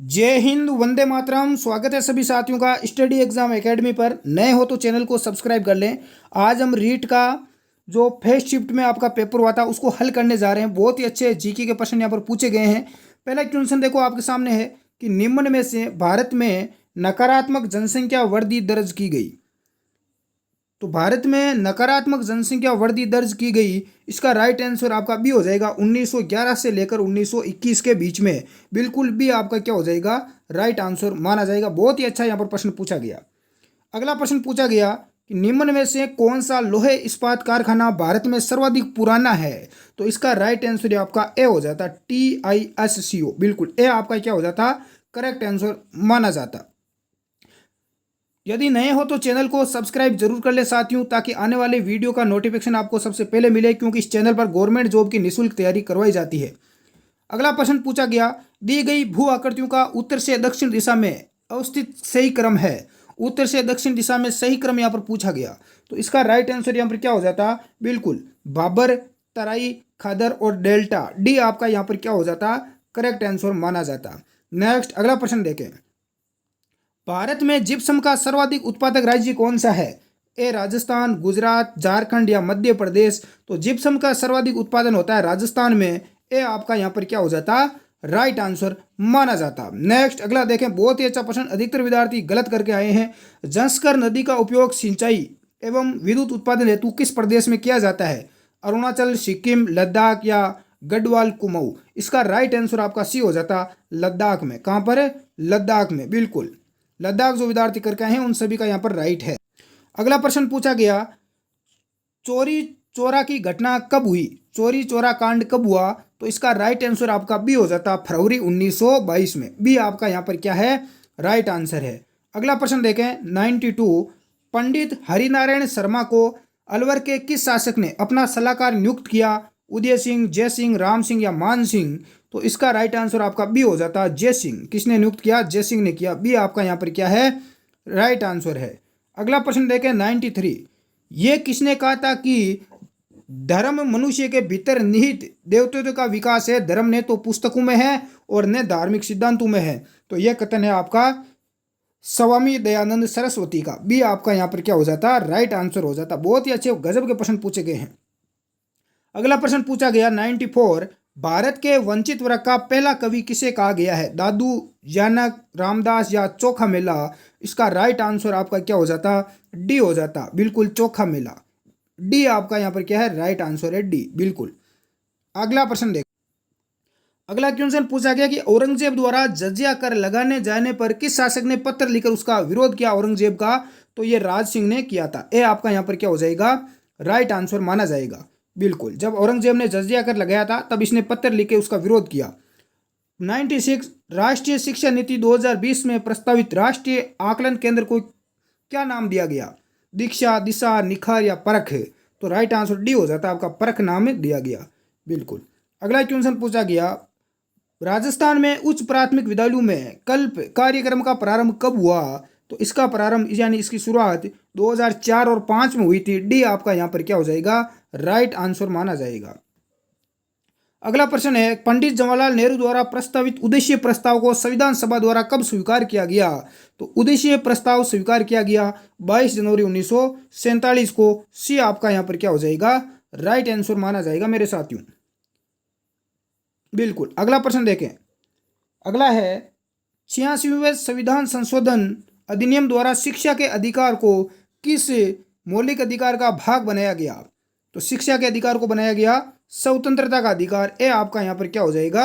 जय हिंद, वंदे मातरम। स्वागत है सभी साथियों का स्टडी एग्जाम एकेडमी पर। नए हो तो चैनल को सब्सक्राइब कर लें। आज हम रीट का जो फर्स्ट शिफ्ट में आपका पेपर हुआ था उसको हल करने जा रहे हैं। बहुत ही अच्छे जीके के प्रश्न यहाँ पर पूछे गए हैं। पहला क्वेश्चन देखो आपके सामने है कि निम्न में से भारत में नकारात्मक जनसंख्या वृद्धि दर्ज की गई। तो भारत में नकारात्मक जनसंख्या वृद्धि दर्ज की गई, इसका राइट आंसर आपका बी हो जाएगा 1911 से लेकर 1921 के बीच में। बिल्कुल बी आपका क्या हो जाएगा, राइट आंसर माना जाएगा। बहुत ही अच्छा यहाँ पर प्रश्न पूछा गया। अगला प्रश्न पूछा गया कि निम्न में से कौन सा लोहे इस्पात कारखाना भारत में सर्वाधिक पुराना है। तो इसका राइट आंसर आपका ए हो जाता, TISCO। बिल्कुल ए आपका क्या हो जाता, करेक्ट आंसर माना जाता। यदि नए हो तो चैनल को सब्सक्राइब जरूर कर ले साथियों, ताकि आने वाले वीडियो का नोटिफिकेशन आपको सबसे पहले मिले, क्योंकि इस चैनल पर गवर्नमेंट जॉब की निःशुल्क तैयारी करवाई जाती है। अगला प्रश्न पूछा गया, दी गई भू आकृतियों का उत्तर से दक्षिण दिशा में अवस्थित सही क्रम है। उत्तर से दक्षिण दिशा में सही क्रम यहाँ पर पूछा गया, तो इसका राइट आंसर यहाँ पर क्या हो जाता, बिल्कुल बाबर, तराई, खादर और डेल्टा। डी आपका यहाँ पर क्या हो जाता, करेक्ट आंसर माना जाता। नेक्स्ट अगला प्रश्न देखें, भारत में जिप्सम का सर्वाधिक उत्पादक राज्य कौन सा है। ए राजस्थान, गुजरात, झारखंड या मध्य प्रदेश। तो जिप्सम का सर्वाधिक उत्पादन होता है राजस्थान में। ए आपका यहाँ पर क्या हो जाता, राइट आंसर माना जाता। नेक्स्ट अगला देखें, बहुत ही अच्छा प्रश्न, अधिकतर विद्यार्थी गलत करके आए हैं। जंस्कर नदी का उपयोग सिंचाई एवं विद्युत उत्पादन हेतु किस प्रदेश में किया जाता है। अरुणाचल, सिक्किम, लद्दाख या गढ़वाल कुमाऊं। इसका राइट आंसर आपका सी हो जाता, लद्दाख में। कहाँ पर है, लद्दाख में। बिल्कुल लद्दाख जो विद्यार्थी करके आए हैं उन सभी का यहाँ पर राइट है। अगला प्रश्न पूछा गया, चोरी चोरा की घटना कब हुई। चोरी चोरा कांड कब हुआ। तो इसका राइट आंसर आपका बी हो जाता, फरवरी 1922 में। बी आपका यहाँ पर क्या है, राइट आंसर है। अगला प्रश्न देखें 92, पंडित हरिनारायण शर्मा को अलवर के किस शासक ने अपना सलाहकार नियुक्त किया। उदय सिंह, जय सिंह, राम सिंह या मान सिंह। तो इसका राइट आंसर आपका बी हो जाता, जय सिंह। किसने नियुक्त किया, जय सिंह ने किया। बी आपका यहाँ पर क्या है, राइट आंसर है। अगला प्रश्न देखें 93, ये किसने कहा था कि धर्म मनुष्य के भीतर निहित देवत्व का विकास है। धर्म ने तो पुस्तकों में है और न धार्मिक सिद्धांतों में है। तो यह कथन है आपका स्वामी दयानंद सरस्वती का। बी आपका यहाँ पर क्या हो जाता, राइट आंसर हो जाता। बहुत ही अच्छे गजब के प्रश्न पूछे गए हैं। अगला प्रश्न पूछा गया 94, भारत के वंचित वर्ग का पहला कवि किसे कहा गया है। दादू, जानक, रामदास या चोखा मेला। इसका राइट आंसर आपका क्या हो जाता, डी हो जाता, बिल्कुल चोखा मेला। डी आपका यहाँ पर क्या है, राइट आंसर है डी, बिल्कुल। अगला प्रश्न देख, अगला क्वेश्चन पूछा गया कि औरंगजेब द्वारा जजिया कर लगाने जाने पर किस शासक ने पत्र लिखकर उसका विरोध किया औरंगजेब का। तो ये राज सिंह ने किया था। ए आपका यहाँ पर क्या हो जाएगा, राइट आंसर माना जाएगा। बिल्कुल, जब औरंगजेब ने जजिया कर लगाया था तब इसने पत्र लिख के उसका विरोध किया। 96, राष्ट्रीय शिक्षा नीति 2020 में प्रस्तावित राष्ट्रीय आकलन केंद्र को क्या नाम दिया गया। दीक्षा, दिशा, निखार या परख। तो राइट आंसर डी हो जाता, आपका परख नाम दिया गया। बिल्कुल। अगला क्वेश्चन पूछा गया, राजस्थान में उच्च प्राथमिक विद्यालयों में कल्प कार्यक्रम का प्रारंभ कब हुआ। तो इसका प्रारंभ यानी इसकी शुरुआत 2004 और 5 में हुई थी। डी आपका यहाँ पर क्या हो जाएगा, राइट आंसर माना जाएगा। अगला प्रश्न है, पंडित जवाहरलाल नेहरू द्वारा प्रस्तावित उद्देश्य प्रस्ताव को संविधान सभा द्वारा कब स्वीकार किया गया। तो उद्देश्य प्रस्ताव स्वीकार किया गया 22 जनवरी 1947 को। सी आपका यहाँ पर क्या हो जाएगा, राइट आंसर माना जाएगा मेरे साथियों। बिल्कुल। अगला प्रश्न देखें, अगला है 86वें संविधान संशोधन अधिनियम द्वारा शिक्षा के अधिकार को किस मौलिक अधिकार का भाग बनाया गया। तो शिक्षा के अधिकार को बनाया गया स्वतंत्रता का अधिकार। ए आपका यहाँ पर क्या हो जाएगा,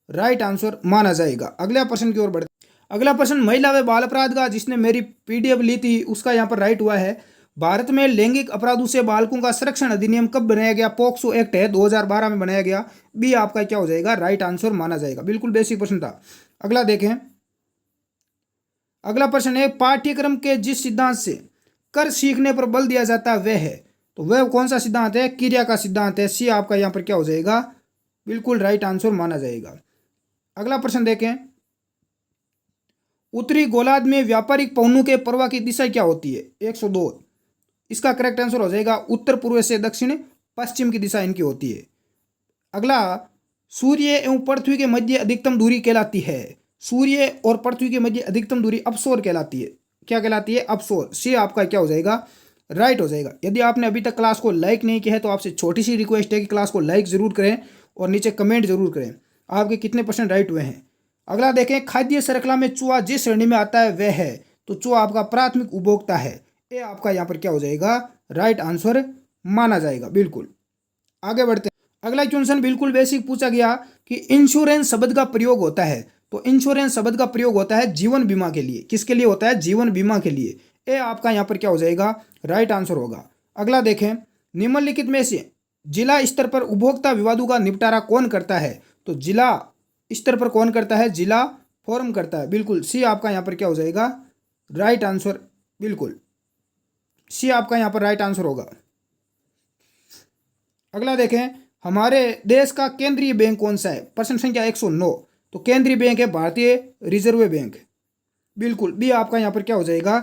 राइट आंसर माना जाएगा। अगला प्रश्न की ओर बढ़ते, अगला प्रश्न महिला व बाल अपराध का, जिसने मेरी PDF ली थी उसका यहाँ पर राइट हुआ है। भारत में लैंगिक अपराधों से बालकों का संरक्षण अधिनियम कब बनाया गया। पोक्सो एक्ट है 2012 में बनाया गया। बी आपका क्या हो जाएगा, राइट आंसर माना जाएगा। बिल्कुल बेसिक प्रश्न था। अगला देखें, अगला प्रश्न है, पाठ्यक्रम के जिस सिद्धांत से कर सीखने पर बल दिया जाता है वह है। तो वह कौन सा सिद्धांत है, क्रिया का सिद्धांत है। सी आपका यहाँ पर क्या हो जाएगा, बिल्कुल राइट आंसर माना जाएगा। अगला प्रश्न देखें, उत्तरी गोलार्ध में व्यापारिक पवनों के प्रवाह की दिशा क्या होती है। 102। इसका करेक्ट आंसर हो जाएगा उत्तर पूर्व से दक्षिण पश्चिम की दिशा इनकी होती है। अगला, सूर्य एवं पृथ्वी के मध्य अधिकतम दूरी कहलाती है। सूर्य और पृथ्वी के मध्य अधिकतम दूरी अपसोर कहलाती है। क्या कहलाती है? अपसोर। सी आपका क्या हो जाएगा? राइट हो जाएगा। यदि आपने अभी तक क्लास को लाइक नहीं किया है तो आपसे छोटी सी रिक्वेस्ट है कि क्लास को लाइक जरूर करें और नीचे कमेंट जरूर करें आपके कितने % राइट हुए हैं। अगला देखें, खाद्य श्रृंखला में चूहा जिस श्रेणी में आता है वह है, तो चूहा आपका प्राथमिक उपभोक्ता है। ये आपका यहाँ पर क्या हो जाएगा? राइट आंसर माना जाएगा। बिल्कुल। आगे बढ़ते हैं। अगला क्वेश्चन बिल्कुल बेसिक पूछा गया कि इंश्योरेंस शब्द का प्रयोग होता है, तो इंश्योरेंस शब्द का प्रयोग होता है जीवन बीमा के लिए। किसके लिए होता है? जीवन बीमा के लिए। ये आपका यहाँ पर क्या हो जाएगा? राइट आंसर होगा। अगला देखें, निम्नलिखित में से जिला स्तर पर उपभोक्ता विवादों का निपटारा कौन करता है? तो जिला स्तर पर कौन करता है? जिला फोरम करता है। बिल्कुल। सी आपका यहाँ पर क्या हो जाएगा? Right answer. बिल्कुल, सी आपका यहाँ पर राइट आंसर होगा। अगला देखें, हमारे देश का केंद्रीय बैंक कौन सा है? प्रश्न संख्या 109। तो केंद्रीय बैंक है भारतीय रिजर्व बैंक। बिल्कुल, बी आपका यहाँ पर क्या हो जाएगा?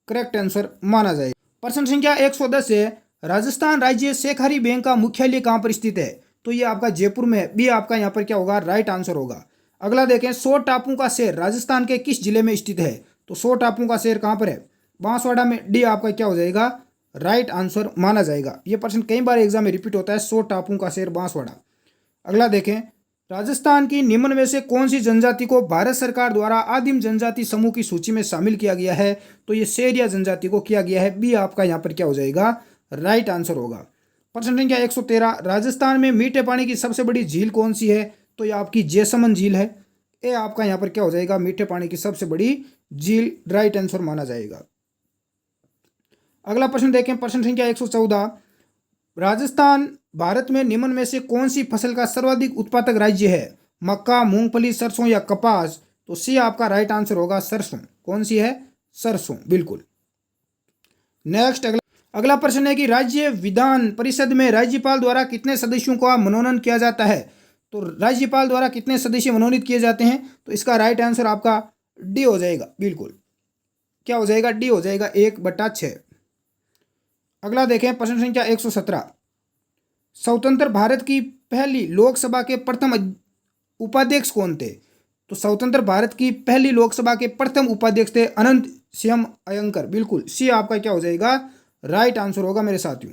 करेक्ट आंसर माना जाएगा। प्रश्न संख्या 110 है, राजस्थान राज्य सहकारी बैंक का मुख्यालय कहाँ पर स्थित है? तो ये आपका जयपुर में है। बी आपका यहाँ पर क्या होगा? राइट आंसर होगा। अगला देखें, 100 टापुओं का शहर राजस्थान के किस जिले में स्थित है? तो 100 टापुओं का शहर कहाँ पर है? बांसवाड़ा में। डी आपका क्या हो जाएगा? राइट आंसर माना जाएगा। ये प्रश्न कई बार एग्जाम में रिपीट होता है, 100 टापुओं का शहर बांसवाड़ा। अगला देखें, राजस्थान की निम्न में से कौन सी जनजाति को भारत सरकार द्वारा आदिम जनजाति समूह की सूची में शामिल किया गया है? तो ये शेरिया जनजाति को किया गया है। बी आपका यहाँ पर क्या हो जाएगा? राइट आंसर होगा। प्रश्न संख्या 113, राजस्थान में मीठे पानी की सबसे बड़ी झील कौन सी है? तो ये आपकी जैसमंद झील है। ये आपका यहाँ पर क्या हो जाएगा? मीठे पानी की सबसे बड़ी झील। राइट आंसर माना जाएगा। अगला प्रश्न देखें, प्रश्न संख्या 114, राजस्थान भारत में निम्न में से कौन सी फसल का सर्वाधिक उत्पादक राज्य है? मक्का, मूंगफली, सरसों या कपास? तो सी आपका राइट आंसर होगा, सरसों। कौन सी है? सरसों। बिल्कुल। नेक्स्ट अगला प्रश्न है कि राज्य विधान परिषद में राज्यपाल द्वारा कितने सदस्यों का मनोनयन किया जाता है? तो राज्यपाल द्वारा कितने सदस्य मनोनीत किए जाते हैं? तो इसका राइट आंसर आपका डी हो जाएगा। बिल्कुल, क्या हो जाएगा? डी हो जाएगा, 1/6। अगला देखें, प्रश्न संख्या 117, स्वतंत्र भारत की पहली लोकसभा के प्रथम उपाध्यक्ष कौन थे? तो स्वतंत्र भारत की पहली लोकसभा के प्रथम उपाध्यक्ष थे अनंत सिंह अयंकर। बिल्कुल, सी आपका क्या हो जाएगा? राइट आंसर होगा मेरे साथियों।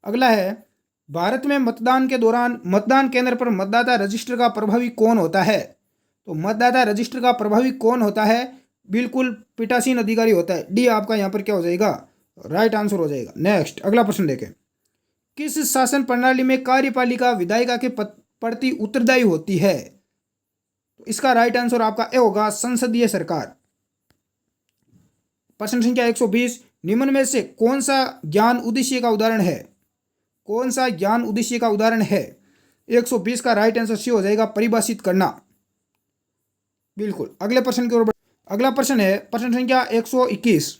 अगला है, भारत में मतदान के दौरान मतदान केंद्र पर मतदाता रजिस्टर का प्रभावी कौन होता है? तो मतदाता रजिस्टर का प्रभावी कौन होता है? बिल्कुल, पीठासीन अधिकारी होता है। डी आपका यहाँ पर क्या हो जाएगा? राइट आंसर हो जाएगा। नेक्स्ट अगला प्रश्न देखें, किस शासन प्रणाली में कार्यपालिका विधायिका के प्रति उत्तरदायी होती है? तो इसका राइट आंसर आपका ए होगा, संसदीय सरकार। प्रश्न संख्या 120, निम्न में से कौन सा ज्ञान उद्देश्य का उदाहरण है? कौन सा ज्ञान उद्देश्य का उदाहरण है? 120 का राइट आंसर सी हो जाएगा, परिभाषित करना। बिल्कुल। अगले प्रश्न की ओर अगला प्रश्न है प्रश्न संख्या 121,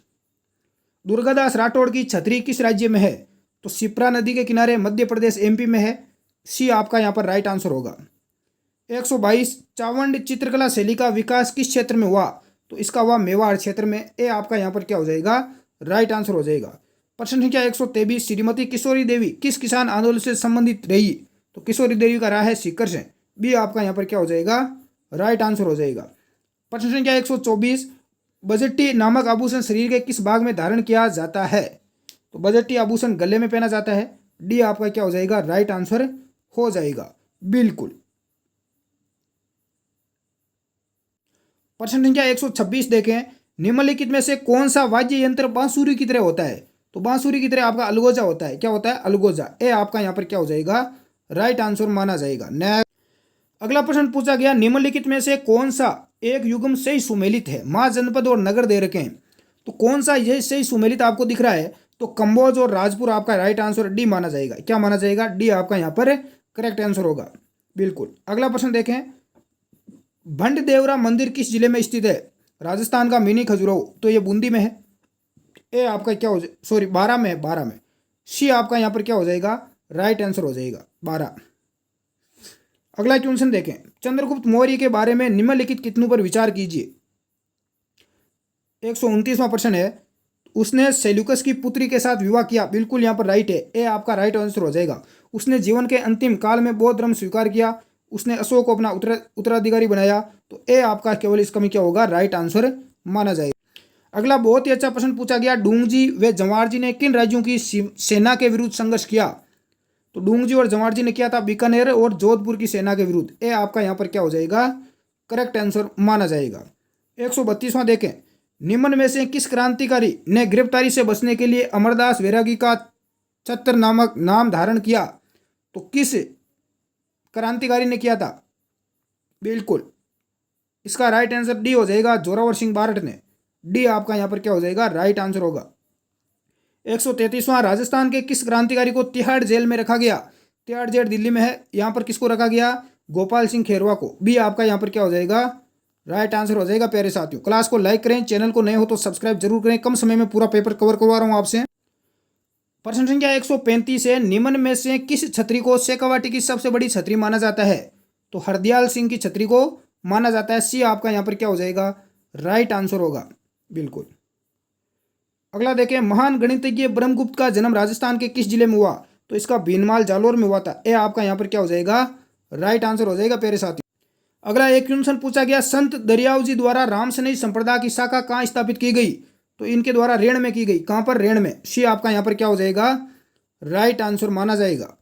दुर्गादास राठौड़ की छतरी किस राज्य में है? तो शिप्रा नदी के किनारे मध्य प्रदेश एमपी में है। सी आपका यहाँ पर राइट आंसर होगा। 122, चावंड चित्रकला शैली का विकास किस क्षेत्र में हुआ? तो इसका हुआ मेवाड़ क्षेत्र में। ए आपका यहाँ पर क्या हो जाएगा? राइट आंसर हो जाएगा। प्रश्न संख्या 123, श्रीमती किशोरी देवी किस किसान आंदोलन से संबंधित रही? तो किशोरी देवी का रहा है सीकर से। बी आपका यहाँ पर क्या हो जाएगा? राइट आंसर हो जाएगा। प्रश्न संख्या 124, बजटी नामक आभूषण शरीर के किस भाग में धारण किया जाता है? तो बजटी आभूषण गले में पहना जाता है। डी आपका क्या हो जाएगा? राइट आंसर हो जाएगा। बिल्कुल। प्रश्न संख्या 126 देखें, निम्नलिखित में से कौन सा वाद्य यंत्र बांसुरी की तरह होता है? तो बांसुरी की तरह आपका अलगोजा होता है। क्या होता है? अलगोजा। ए आपका यहाँ पर क्या हो जाएगा? राइट आंसर माना जाएगा। नेक्स्ट अगला प्रश्न पूछा गया, निम्नलिखित में से कौन सा एक युग्म सही सुमेलित है? माँ, जनपद और नगर दे रखे हैं, तो कौन सा यह सही सुमेलित आपको दिख रहा है? तो कंबोज और राजपुर आपका राइट आंसर डी माना जाएगा। क्या माना जाएगा? डी आपका यहाँ पर करेक्ट आंसर होगा। बिल्कुल। अगला प्रश्न देखें, भंड देवरा मंदिर किस जिले में स्थित है? राजस्थान का मिनी खजुराहो, तो ये बूंदी में है। ए आपका क्या हो सॉरी 12 में है, 12 में। सी आपका यहाँ पर क्या हो जाएगा? राइट आंसर हो जाएगा, 12। अगला क्वेश्चन देखें, चंद्रगुप्त मौर्य के बारे में निम्नलिखित कितनों पर विचार कीजिए। 129वां प्रश्न है, उसने सेल्यूकस की पुत्री के साथ विवाह किया। बिल्कुल यहाँ पर राइट है। ए आपका राइट आंसर हो जाएगा। उसने जीवन के अंतिम काल में बौद्ध धर्म स्वीकार किया। उसने अशोक को अपना उत्तराधिकारी बनाया। तो ए आपका केवल इसका में क्या होगा, राइट आंसर माना जाएगा। अगला बहुत ही अच्छा प्रश्न पूछा गया, डूंगजी व जवाहर जी ने किन राज्यों की सेना के विरुद्ध संघर्ष किया? तो डूंगजी और जवाहर जी ने किया था बीकानेर और जोधपुर की सेना के विरुद्ध। ए आपका यहाँ पर क्या हो जाएगा, करेक्ट आंसर माना जाएगा। 132वां देखें, निम्न में से किस क्रांतिकारी ने गिरफ्तारी से बचने के लिए अमरदास वैरागी का छत्र नामक नाम धारण किया? तो किस क्रांतिकारी ने किया था? बिल्कुल इसका राइट आंसर डी हो जाएगा, जोरावर सिंह बारठ ने। डी आपका यहाँ पर क्या हो जाएगा, राइट आंसर होगा। 133वां, राजस्थान के किस क्रांतिकारी को तिहाड़ जेल में रखा गया? तिहाड़ जेल दिल्ली में है, यहाँ पर किसको रखा गया, गोपाल सिंह खेरवा को। बी आपका यहाँ पर क्या हो जाएगा, राइट आंसर हो जाएगा। प्यारे साथियों, क्लास को लाइक करें, चैनल को नए हो तो सब्सक्राइब जरूर करें। कम समय में पूरा पेपर कवर करवा रहा हूँ आपसे। प्रश्न संख्या 135 है, निम्न में से किस छतरी को शेखावाटी की सबसे बड़ी छतरी माना जाता है? तो हरदयाल सिंह की छतरी को माना जाता है। सी आपका यहाँ पर क्या हो जाएगा, राइट आंसर होगा। बिल्कुल। अगला देखें, महान गणितज्ञ ब्रह्मगुप्त का जन्म राजस्थान के किस जिले में हुआ? तो इसका भीनमाल जालोर में हुआ था। ए आपका यहाँ पर क्या हो जाएगा, राइट आंसर हो जाएगा। प्यारे साथियों, अगला एक क्वेश्चन पूछा गया, संत दरियाव जी द्वारा रामसनेही संप्रदाय की शाखा कहाँ स्थापित की गई? तो इनके द्वारा रेण में की गई। कहाँ पर, रेण में। सी आपका यहाँ पर क्या हो जाएगा, राइट आंसर माना जाएगा।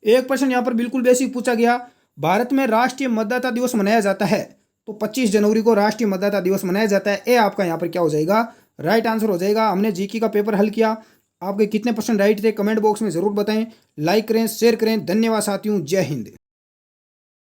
एक प्रश्न यहाँ पर बिल्कुल बेसिक पूछा गया, भारत में राष्ट्रीय मतदाता दिवस मनाया जाता है। तो 25 जनवरी को राष्ट्रीय मतदाता दिवस मनाया जाता है। ए आपका यहाँ पर क्या हो जाएगा, राइट आंसर हो जाएगा। हमने जीके का पेपर हल किया, आपके कितने % राइट थे कमेंट बॉक्स में ज़रूर बताएं। लाइक करें, शेयर करें। धन्यवाद साथियों, जय हिंद।